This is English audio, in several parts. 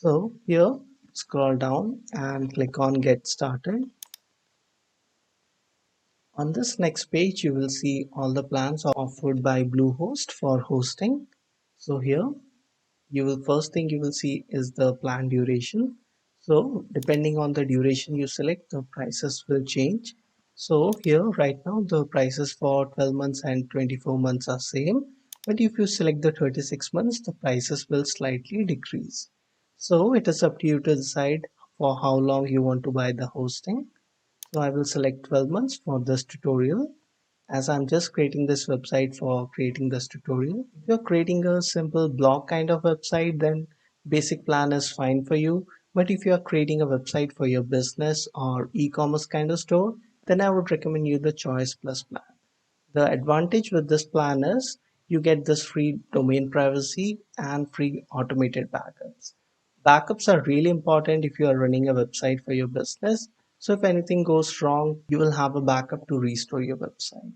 So here, scroll down and click on Get Started. On this next page, you will see all the plans offered by Bluehost for hosting. So here, first thing you will see is the plan duration. So depending on the duration you select, the prices will change. So here right now the prices for 12 months and 24 months are same, but if you select the 36 months, the prices will slightly decrease. So it is up to you to decide for how long you want to buy the hosting. So I will select 12 months for this tutorial, as I'm just creating this website for creating this tutorial. If you're creating a simple blog kind of website, then basic plan is fine for you. But if you're creating a website for your business or e-commerce kind of store, then I would recommend you the Choice Plus plan. The advantage with this plan is you get this free domain privacy and free automated backups. Backups are really important if you are running a website for your business. So if anything goes wrong, you will have a backup to restore your website.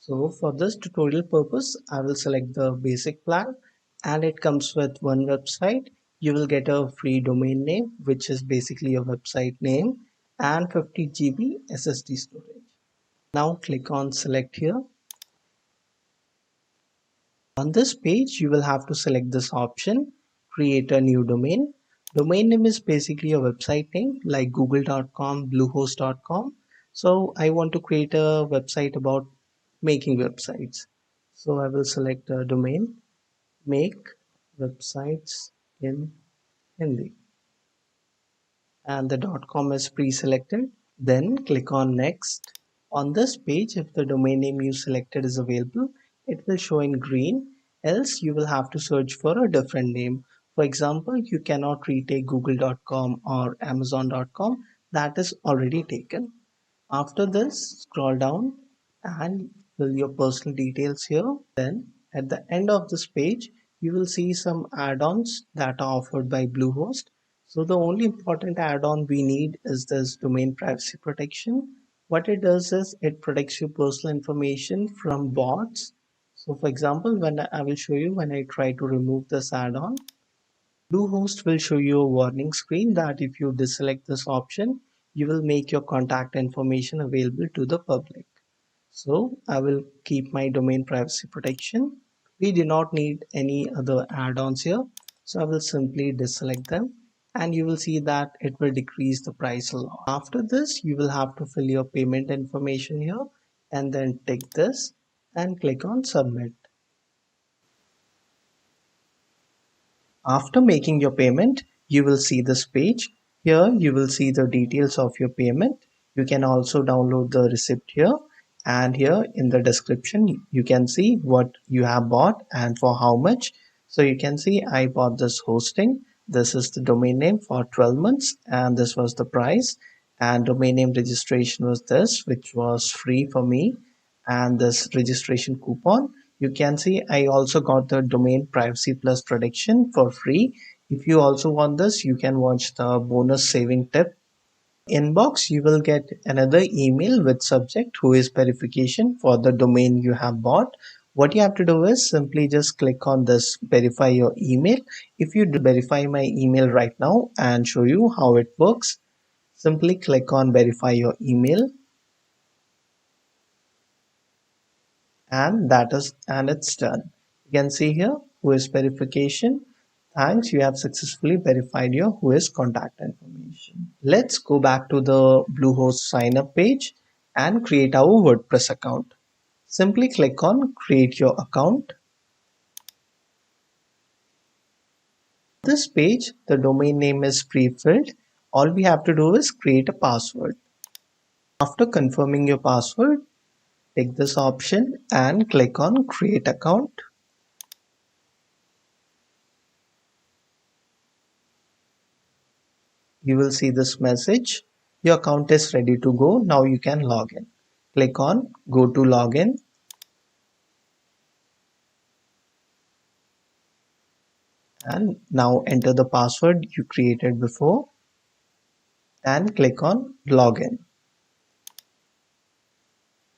So for this tutorial purpose, I will select the basic plan, and it comes with one website. You will get a free domain name, which is basically your website name, and 50 GB SSD storage. Now click on select here. On this page, you will have to select this option, create a new domain. Domain name is basically a website name like google.com, bluehost.com. So I want to create a website about making websites. So I will select a domain, make websites in Hindi, and the .com is pre-selected. Then click on next. On this page, if the domain name you selected is available, it will show in green, else you will have to search for a different name. For example, you cannot retake google.com or amazon.com, that is already taken. After this, scroll down and fill your personal details here. Then at the end of this page, you will see some add-ons that are offered by Bluehost. So the only important add-on we need is this domain privacy protection. What it does is it protects your personal information from bots. So for example, when I will show you when I try to remove this add-on, Bluehost will show you a warning screen that if you deselect this option, you will make your contact information available to the public. So I will keep my domain privacy protection. We do not need any other add-ons here. So I will simply deselect them, and you will see that it will decrease the price a lot. After this, you will have to fill your payment information here and then tick this and click on submit. After making your payment, you will see this page. Here you will see the details of your payment. You can also download the receipt here, and here in the description you can see what you have bought and for how much. So you can see I bought this hosting. This is the domain name for 12 months and this was the price, and domain name registration was this, which was free for me, and this registration coupon. You can see I also got the domain privacy plus protection for free. If you also want this, you can watch the bonus saving tip. Inbox, you will get another email with subject who is verification for the domain you have bought. What you have to do is simply just click on this verify your email. If you verify my email right now and show you how it works, simply click on verify your email, and it's done. You can see here who is verification. Thanks, you have successfully verified your who is contact information. Let's go back to the Bluehost sign up page and create our WordPress account. Simply click on create your account. This page, the domain name is pre-filled. All we have to do is create a password. After confirming your password, take this option and click on create account. You will see this message. Your account is ready to go. Now you can log in. Click on go to login. And now enter the password you created before and click on login.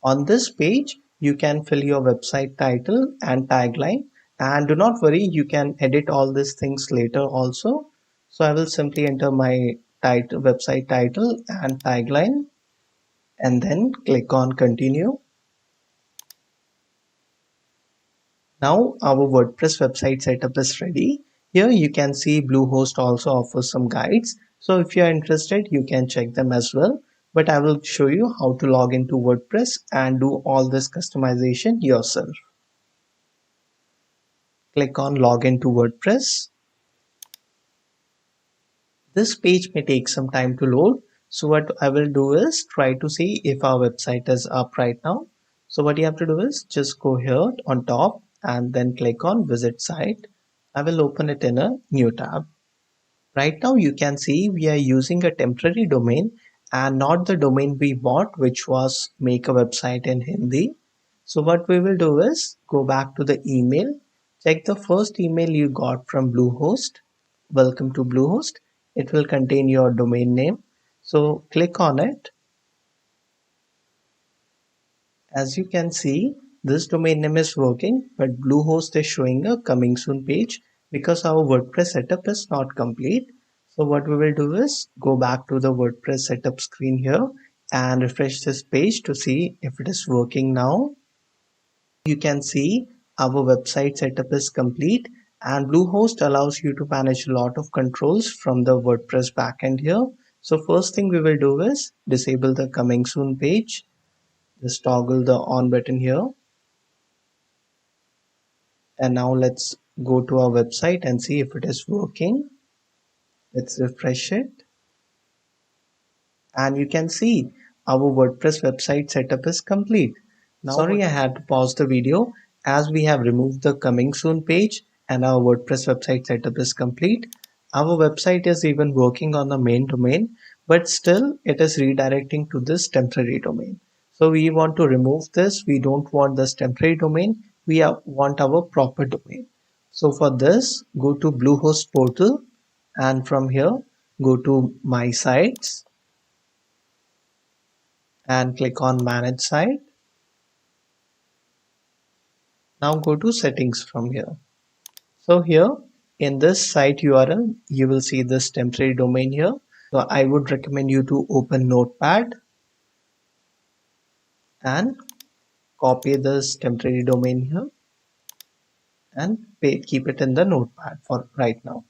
On this page, you can fill your website title and tagline, and do not worry, you can edit all these things later also. So I will simply enter my title, website title and tagline, and then click on continue. Now our WordPress website setup is ready. Here you can see Bluehost also offers some guides. So if you are interested, you can check them as well. But I will show you how to log into WordPress and do all this customization yourself. Click on login to WordPress. This page may take some time to load. So what I will do is try to see if our website is up right now. So what you have to do is just go here on top and then click on visit site. I will open it in a new tab. Right now you can see we are using a temporary domain and not the domain we bought, which was make a website in Hindi. So what we will do is go back to the email, check the first email you got from Bluehost. Welcome to Bluehost. It will contain your domain name. So click on it. As you can see, this domain name is working, but Bluehost is showing a coming soon page because our WordPress setup is not complete. So what we will do is go back to the WordPress setup screen here and refresh this page to see if it is working now. You can see our website setup is complete, and Bluehost allows you to manage a lot of controls from the WordPress backend here. So first thing we will do is disable the coming soon page. Just toggle the on button here. And now let's go to our website and see if it is working. Let's refresh it. And you can see our WordPress website setup is complete. Now, sorry, I had to pause the video as we have removed the coming soon page and our WordPress website setup is complete. Our website is even working on the main domain, but still it is redirecting to this temporary domain. So we want to remove this. We don't want this temporary domain. We want our proper domain. So for this, go to Bluehost portal and from here, go to My Sites and click on Manage Site. Now go to Settings from here. So here in this site URL, you will see this temporary domain here. So I would recommend you to open Notepad and copy this temporary domain here and keep it in the Notepad for right now.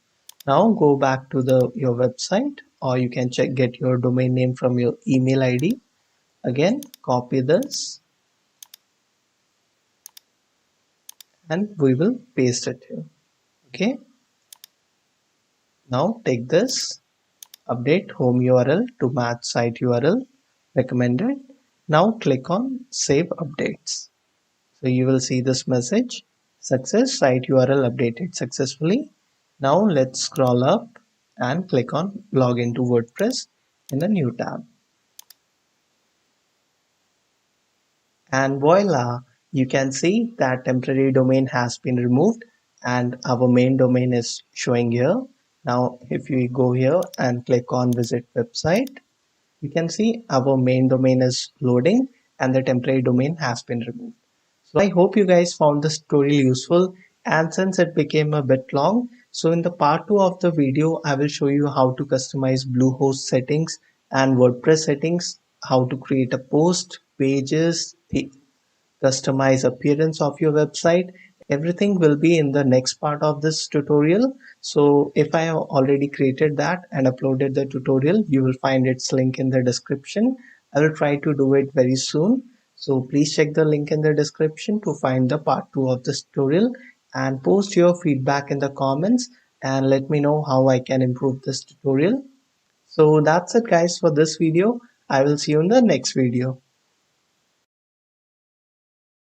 Now go back to your website, or you can get your domain name from your email ID. Again, copy this and we will paste it here. Okay. Now take this, update home URL to match site URL recommended. Now click on save updates. So you will see this message, success, site URL updated successfully. Now let's scroll up and click on login to WordPress in a new tab. And voila, you can see that temporary domain has been removed and our main domain is showing here. Now if we go here and click on visit website, you can see our main domain is loading and the temporary domain has been removed. So I hope you guys found this tutorial useful, and since it became a bit long, so in the part 2 of the video I will show you how to customize Bluehost settings and WordPress settings, how to create a post, pages, customize appearance of your website. Everything will be in the next part of this tutorial. So if I have already created that and uploaded the tutorial, you will find its link in the description. I will try to do it very soon. So please check the link in the description to find the part 2 of this tutorial and post your feedback in the comments and let me know how I can improve this tutorial. So that's it guys for this video. I will see you in the next video.